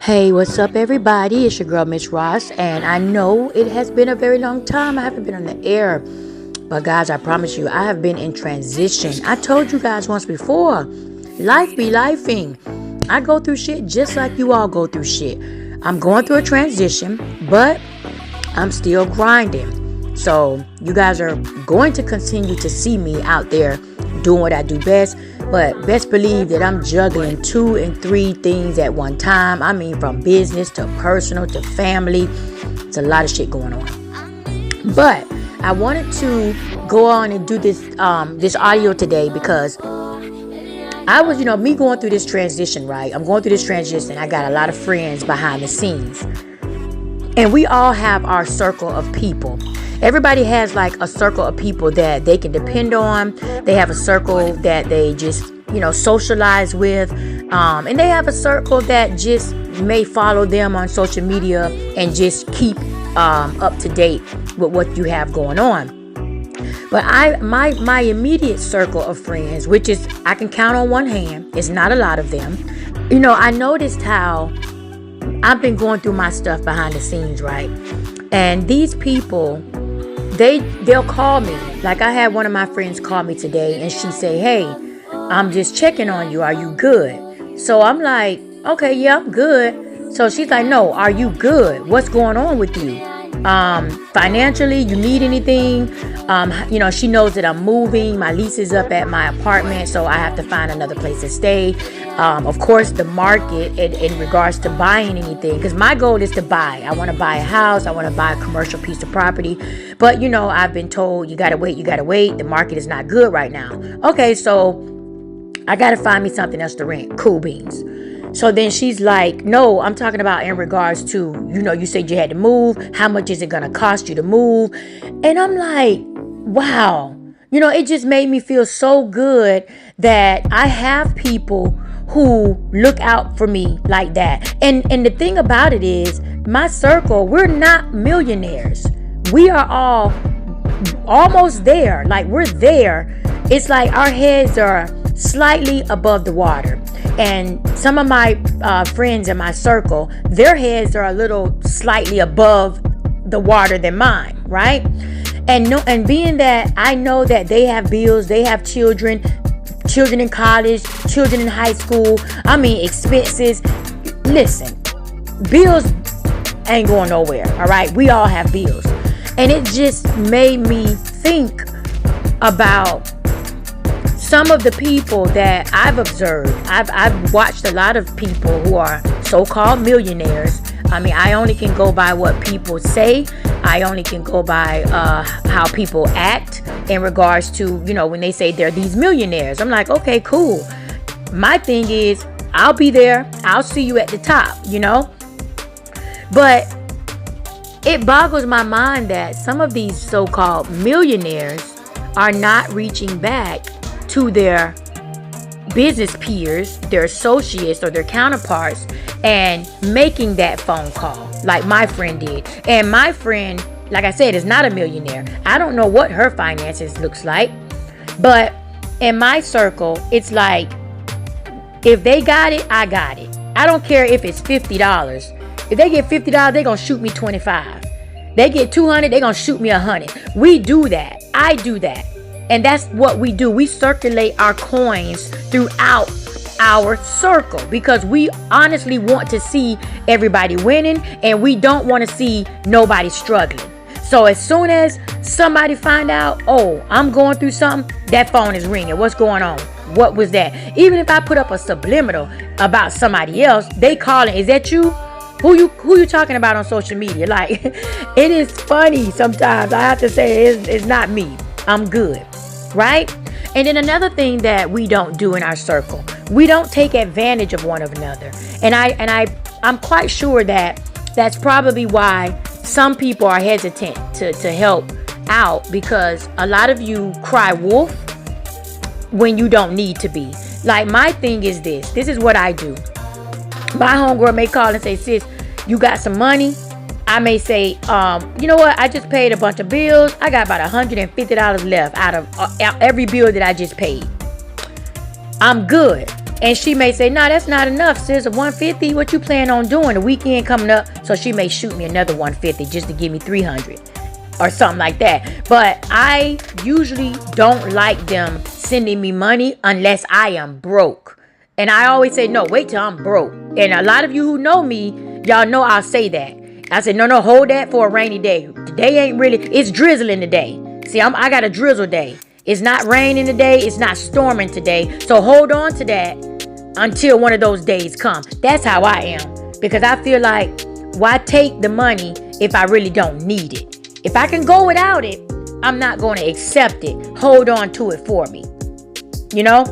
Hey, what's up, everybody? It's your girl, Miss Ross, and I know it has been a very long time. I haven't been on the air, but guys, I promise you, I have been in transition. I told you guys once before, life be lifing. I go through shit just like you all go through shit. I'm going through a transition, but I'm still grinding. So you guys are going to continue to see me out there doing what I do best. But best believe that I'm juggling 2 and 3 things at one time. I mean, from business to personal to family. It's a lot of shit going on. But I wanted to go on and do this audio today because I was, me going through this transition, right? I'm going through this transition. I got a lot of friends behind the scenes. And we all have our circle of people. Everybody has like a circle of people that they can depend on. They have a circle that they just, socialize with. And they have a circle that just may follow them on social media and just keep up to date with what you have going on. But my immediate circle of friends, which is I can count on one hand, it's not a lot of them. I noticed how I've been going through my stuff behind the scenes, right? And these people, they'll call me. Like I had one of my friends call me today and she say, "Hey, I'm just checking on you. Are you good?" So I'm like, "Okay, yeah, I'm good." So she's like, "No, are you good? What's going on with you? Financially, you need anything?" She knows that I'm moving. My lease is up at my apartment, so I have to find another place to stay. Of course, the market in regards to buying anything, because my goal is to buy. I want to buy a house. I want to buy a commercial piece of property. But, I've been told you got to wait. The market is not good right now. Okay, so I got to find me something else to rent. Cool beans. So then she's like, "No, I'm talking about in regards to, you said you had to move. How much is it going to cost you to move?" And I'm like, wow. It just made me feel so good that I have people who look out for me like that. And the thing about it is, my circle, we're not millionaires. We are all almost there. Like, we're there. It's like our heads are slightly above the water. And some of my friends in my circle, their heads are a little slightly above the water than mine, right? And being that I know that they have bills, they have children in college, children in high school, expenses. Listen, bills ain't going nowhere, all right? We all have bills. And it just made me think about some of the people that I've observed. I've watched a lot of people who are so-called millionaires. I only can go by what people say. I only can go by how people act in regards to, when they say they're these millionaires. I'm like, okay, cool. My thing is, I'll be there. I'll see you at the top, But it boggles my mind that some of these so-called millionaires are not reaching back to their business peers, their associates, or their counterparts and making that phone call like my friend did. And my friend, like I said, is not a millionaire. I don't know what her finances looks like, but in my circle, it's like, if they got it, I got it. I don't care if it's $50. If they get $50, they're gonna shoot me $25. They get $200, they're gonna shoot me $100. We do that. I do that. And that's what we do. We circulate our coins throughout our circle because we honestly want to see everybody winning and we don't want to see nobody struggling. So as soon as somebody find out, "Oh, I'm going through something," that phone is ringing. What's going on? What was that? Even if I put up a subliminal about somebody else, they calling, "Is that you? Who you talking about on social media?" Like, it is funny sometimes. I have to say it's not me. I'm good. Right? And then another thing that we don't do in our circle, we don't take advantage of one another. And I'm quite sure that that's probably why some people are hesitant to help out, because a lot of you cry wolf when you don't need to be. Like, my thing is this is what I do. My homegirl may call and say, "Sis, you got some money?" I may say, "You know what? I just paid a bunch of bills. I got about $150 left out of every bill that I just paid. I'm good." And she may say, no, that's not enough, sis. 150, what you plan on doing? The weekend coming up. So she may shoot me another 150 just to give me 300 or something like that. But I usually don't like them sending me money unless I am broke. And I always say, no, wait till I'm broke. And a lot of you who know me, y'all know I'll say that. I said, no, hold that for a rainy day. Today ain't really, it's drizzling today. See, I got a drizzle day. It's not raining today. It's not storming today. So hold on to that until one of those days come. That's how I am. Because I feel like, why take the money if I really don't need it? If I can go without it, I'm not going to accept it. Hold on to it for me. You know?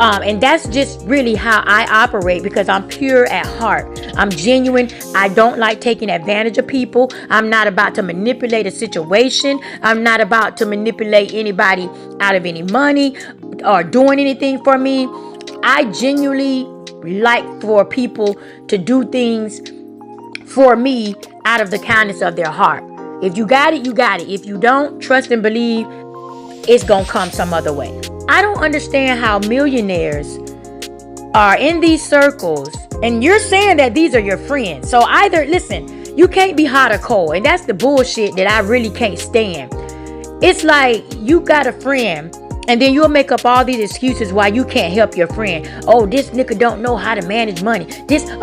And that's just really how I operate, because I'm pure at heart. I'm genuine. I don't like taking advantage of people. I'm not about to manipulate a situation. I'm not about to manipulate anybody out of any money or doing anything for me. I genuinely like for people to do things for me out of the kindness of their heart. If you got it, you got it. If you don't, trust and believe it's going to come some other way. I don't understand how millionaires are in these circles and you're saying that these are your friends. So either, listen, you can't be hot or cold. And that's the bullshit that I really can't stand. It's like you got a friend and then you'll make up all these excuses why you can't help your friend. Oh, this nigga don't know how to manage money.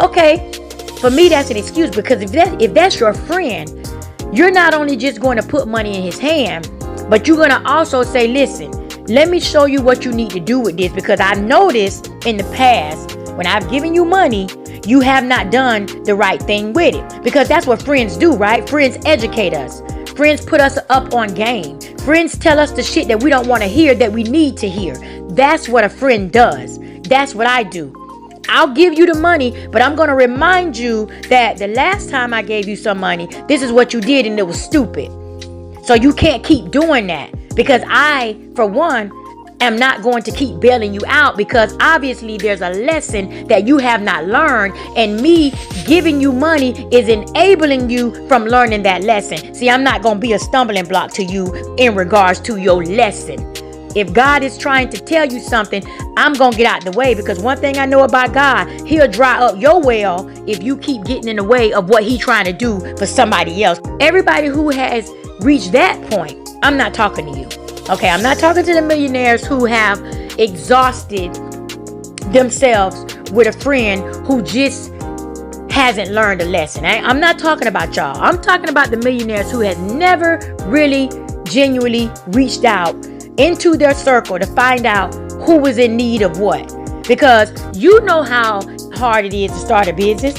Okay, for me, that's an excuse, because if that's your friend, you're not only just going to put money in his hand, but you're going to also say, listen, let me show you what you need to do with this, because I noticed in the past when I've given you money, you have not done the right thing with it. Because that's what friends do, right? Friends educate us. Friends put us up on game. Friends tell us the shit that we don't want to hear that we need to hear. That's what a friend does. That's what I do. I'll give you the money, but I'm going to remind you that the last time I gave you some money, this is what you did and it was stupid. So you can't keep doing that, because I, for one, am not going to keep bailing you out, because obviously there's a lesson that you have not learned, and me giving you money is enabling you from learning that lesson. See, I'm not going to be a stumbling block to you in regards to your lesson. If God is trying to tell you something, I'm going to get out the way, because one thing I know about God, he'll dry up your well if you keep getting in the way of what he's trying to do for somebody else. Everybody who has reached that point, I'm not talking to you. Okay, I'm not talking to the millionaires who have exhausted themselves with a friend who just hasn't learned a lesson. I'm not talking about y'all. I'm talking about the millionaires who has never really genuinely reached out into their circle to find out who was in need of what. Because you know how hard it is to start a business.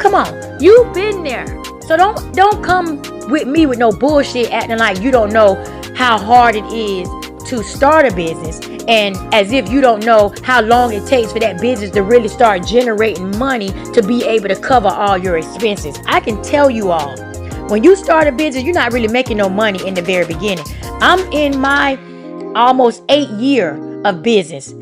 Come on, you've been there. So don't come with me with no bullshit acting like you don't know how hard it is to start a business, and as if you don't know how long it takes for that business to really start generating money to be able to cover all your expenses. I can tell you all, when you start a business, you're not really making no money in the very beginning. I'm in my almost 8 year of business.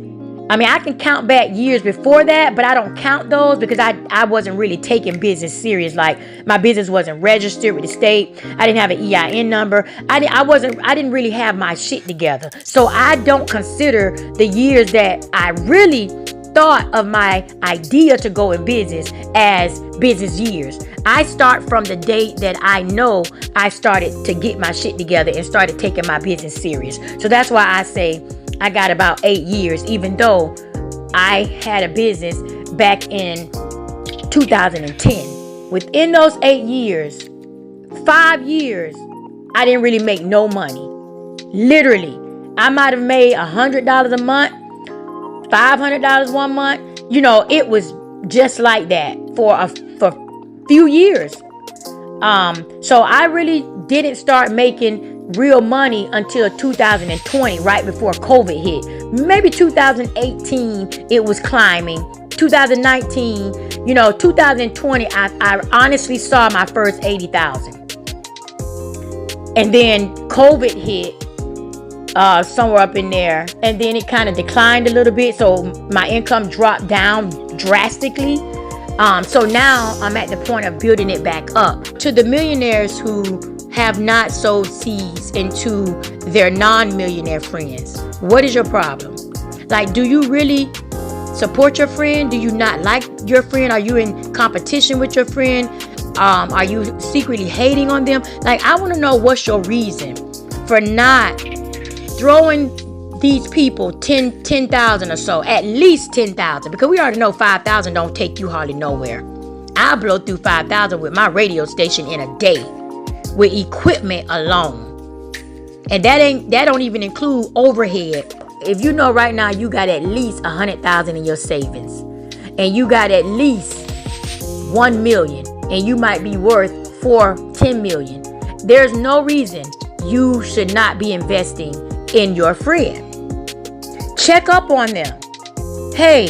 I mean, I can count back years before that, but I don't count those because I wasn't really taking business serious. Like, my business wasn't registered with the state. I didn't have an EIN number. I didn't really have my shit together. So I don't consider the years that I really thought of my idea to go in business as business years. I start from the date that I know I started to get my shit together and started taking my business serious. So that's why I say I got about 8 years, even though I had a business back in 2010. Within those 8 years, 5 years, I didn't really make no money. Literally, I might have made $100 a month, $500 one month. You know, it was just like that for a few years. So I really didn't start making real money until 2020, right before COVID hit. Maybe 2018, it was climbing. 2019, 2020, I honestly saw my first 80,000. And then COVID hit somewhere up in there. And then it kind of declined a little bit. So my income dropped down drastically. So now I'm at the point of building it back up. To the millionaires who have not sowed seeds into their non-millionaire friends, what is your problem? Like, do you really support your friend? Do you not like your friend? Are you in competition with your friend? Are you secretly hating on them? Like, I want to know what's your reason for not throwing these people 10,000 or so, at least 10,000, because we already know 5,000 don't take you hardly nowhere. I'll blow through 5,000 with my radio station in a day with equipment alone. And that don't even include overhead. If you know right now you got at least 100,000 in your savings, and you got at least 1 million, and you might be worth 10 million, there's no reason you should not be investing in your friend. Check up on them. Hey,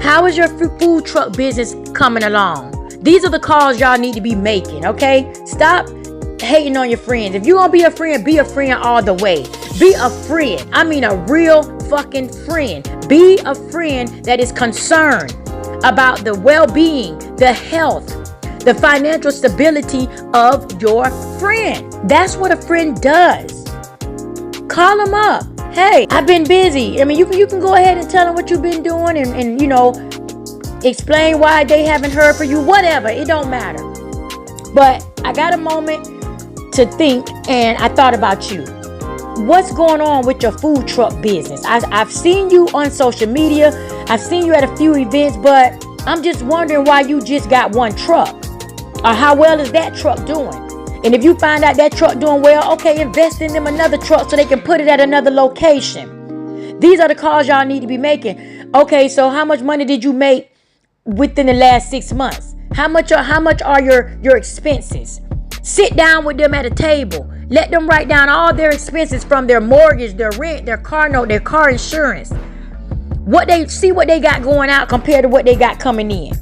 how is your food truck business coming along? These are the calls y'all need to be making, okay? Stop hating on your friends. If you're gonna be a friend all the way. Be a friend. I mean a real fucking friend. Be a friend that is concerned about the well-being, the health, the financial stability of your friend. That's what a friend does. Call them up. Hey, I've been busy. I mean, you can go ahead and tell them what you've been doing and you know, explain why they haven't heard from you. Whatever, it don't matter. But I got a moment to think, and I thought about you. What's going on with your food truck business? I've seen you on social media. I've seen you at a few events, but I'm just wondering why you just got one truck. Or how well is that truck doing? And if you find out that truck doing well, okay, invest in them another truck so they can put it at another location. These are the calls y'all need to be making. Okay, so how much money did you make within the last 6 months? How much are your expenses? Sit down with them at a table. Let them write down all their expenses, from their mortgage, their rent, their car note, their car insurance. What they got going out compared to what they got coming in.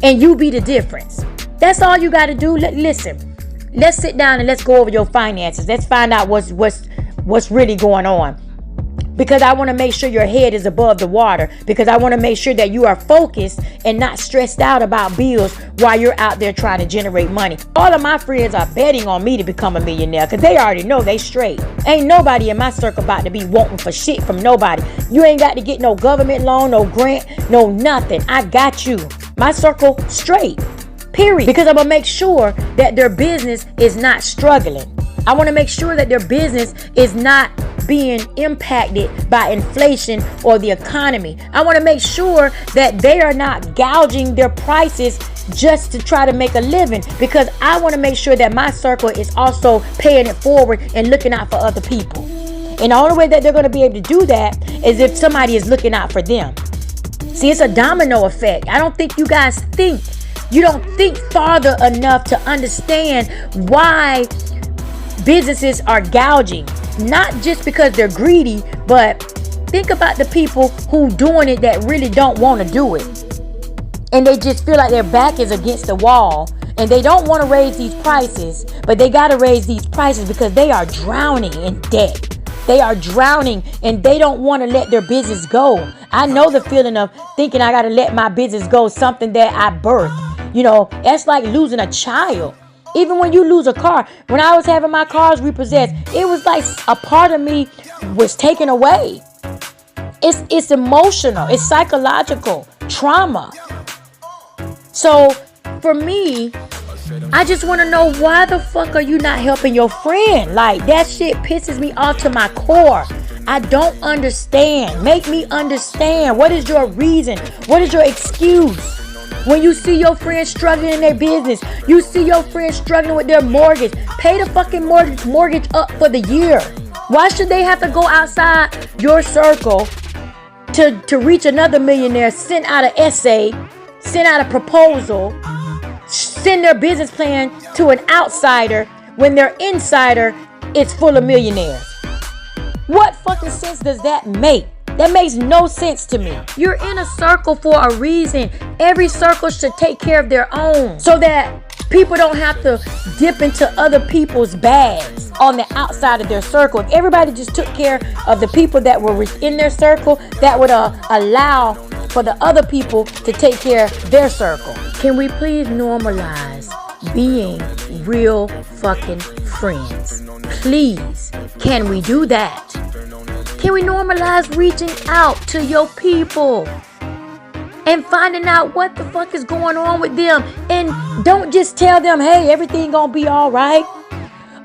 And you be the difference. That's all you got to do. Listen. Let's sit down and let's go over your finances. Let's find out what's really going on. Because I want to make sure your head is above the water. Because I want to make sure that you are focused and not stressed out about bills while you're out there trying to generate money. All of my friends are betting on me to become a millionaire because they already know they straight. Ain't nobody in my circle about to be wanting for shit from nobody. You ain't got to get no government loan, no grant, no nothing. I got you. My circle straight. Period. Because I'm going to make sure that their business is not struggling. I want to make sure that their business is not being impacted by inflation or the economy. I want to make sure that they are not gouging their prices just to try to make a living, because I want to make sure that my circle is also paying it forward and looking out for other people. And the only way that they're going to be able to do that is if somebody is looking out for them. See, it's a domino effect. I don't think you guys think. You don't think farther enough to understand why businesses are gouging. Not just because they're greedy, but think about the people who doing it that really don't want to do it. And they just feel like their back is against the wall. And they don't want to raise these prices, but they got to raise these prices because they are drowning in debt. They are drowning and they don't want to let their business go. I know the feeling of thinking I got to let my business go, something that I birthed. You know, that's like losing a child. Even when you lose a car, when I was having my cars repossessed, it was like a part of me was taken away. It's emotional. It's psychological trauma. So for me, I just want to know, why the fuck are you not helping your friend? Like, that shit pisses me off to my core. I don't understand. Make me understand. What is your reason? What is your excuse? When you see your friends struggling in their business, you see your friends struggling with their mortgage, pay the fucking mortgage up for the year. Why should they have to go outside your circle to reach another millionaire, send out an essay, send out a proposal, send their business plan to an outsider when their insider is full of millionaires? What fucking sense does that make? That makes no sense to me. You're in a circle for a reason. Every circle should take care of their own, so that people don't have to dip into other people's bags on the outside of their circle. If everybody just took care of the people that were in their circle, that would allow for the other people to take care of their circle. Can we please normalize being real fucking friends? Please, can we do that? Can we normalize reaching out to your people? and finding out what the fuck is going on with them. And don't just tell them, hey, everything gonna be all right.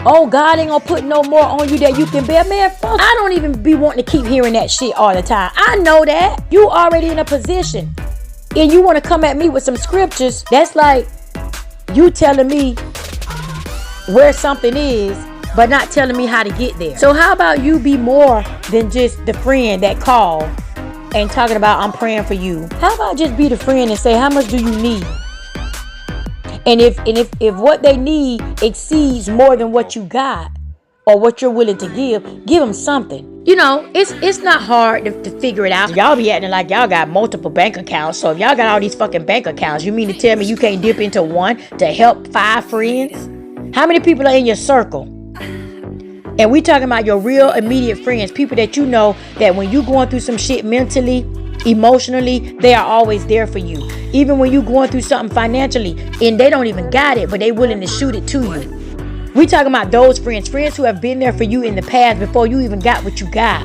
Oh, God ain't gonna put no more on you that you can bear. Man, fuck. I don't even be wanting to keep hearing that shit all the time. I know that. You already in a position. And you want to come at me with some scriptures. That's like you telling me where something is, but not telling me how to get there. So how about you be more than just the friend that called and talking about I'm praying for you? How about just be the friend and say, how much do you need? And if what they need exceeds more than what you got or what you're willing to give them something. You know, it's not hard to figure it out. Y'all be acting like y'all got multiple bank accounts. So if y'all got all these fucking bank accounts, you mean to tell me you can't dip into one to help 5 friends? How many people are in your circle? And we talking about your real immediate friends, people that you know that when you going through some shit mentally, emotionally, they are always there for you. Even when you going through something financially and they don't even got it, but they willing to shoot it to you. We talking about those friends who have been there for you in the past before you even got what you got.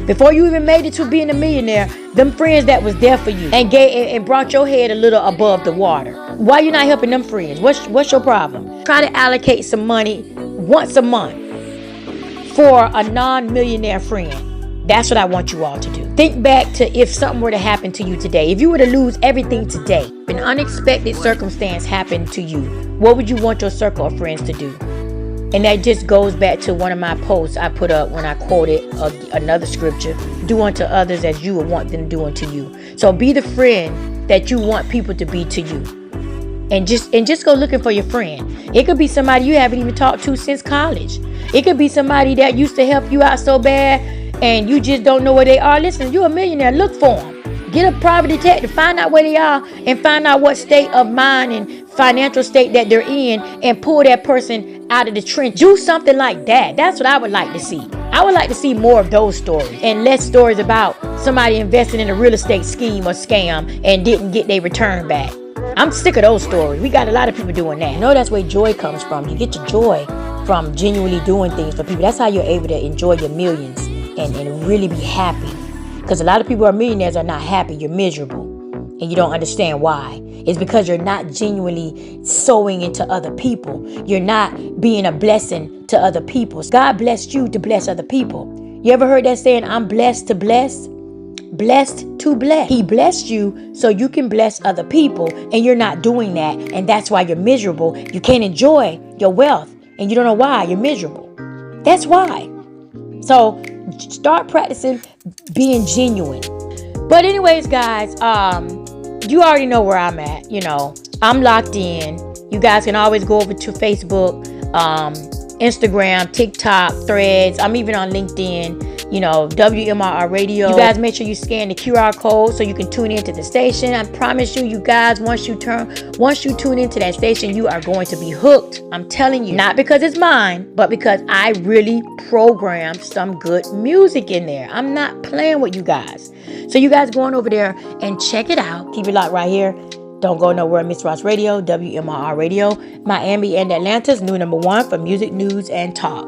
Before you even made it to being a millionaire, them friends that was there for you and brought your head a little above the water. Why you not helping them friends? What's your problem? Try to allocate some money once a month for a non-millionaire friend. That's what I want you all to do. Think back to if something were to happen to you today. If you were to lose everything today, an unexpected circumstance happened to you, what would you want your circle of friends to do? And that just goes back to one of my posts I put up when I quoted another scripture. Do unto others as you would want them to do unto you. So be the friend that you want people to be to you. And just go looking for your friend. It could be somebody you haven't even talked to since college. It could be somebody that used to help you out so bad and you just don't know where they are. Listen, you're a millionaire. Look for them. Get a private detective. Find out where they are and find out what state of mind and financial state that they're in and pull that person out of the trench. Do something like that. That's what I would like to see. I would like to see more of those stories and less stories about somebody investing in a real estate scheme or scam and didn't get their return back. I'm sick of those stories. We got a lot of people doing that. You know, that's where joy comes from. You get your joy from genuinely doing things for people. That's how you're able to enjoy your millions and really be happy. Because a lot of people who are millionaires are not happy. You're miserable. And you don't understand why. It's because you're not genuinely sowing into other people. You're not being a blessing to other people. God blessed you to bless other people. You ever heard that saying, I'm blessed to bless? Blessed to bless. He blessed you so you can bless other people, and you're not doing that, and that's why you're miserable. You can't enjoy your wealth, and you don't know why you're miserable. That's why. So start practicing being genuine. But anyways, guys, you already know where I'm at. You know, I'm locked in. You guys can always go over to Facebook, Instagram, TikTok, Threads. I'm even on LinkedIn. You know, WMRR Radio. You guys make sure you scan the QR code so you can tune into the station. I promise you guys, once you tune into that station, you are going to be hooked. I'm telling you, not because it's mine, but because I really programmed some good music in there. I'm not playing with you guys. So you guys going over there and check it out. Keep it locked right here. Don't go nowhere. Miss Ross Radio, WMRR Radio, Miami and Atlanta's new #1 for music, news, and talk.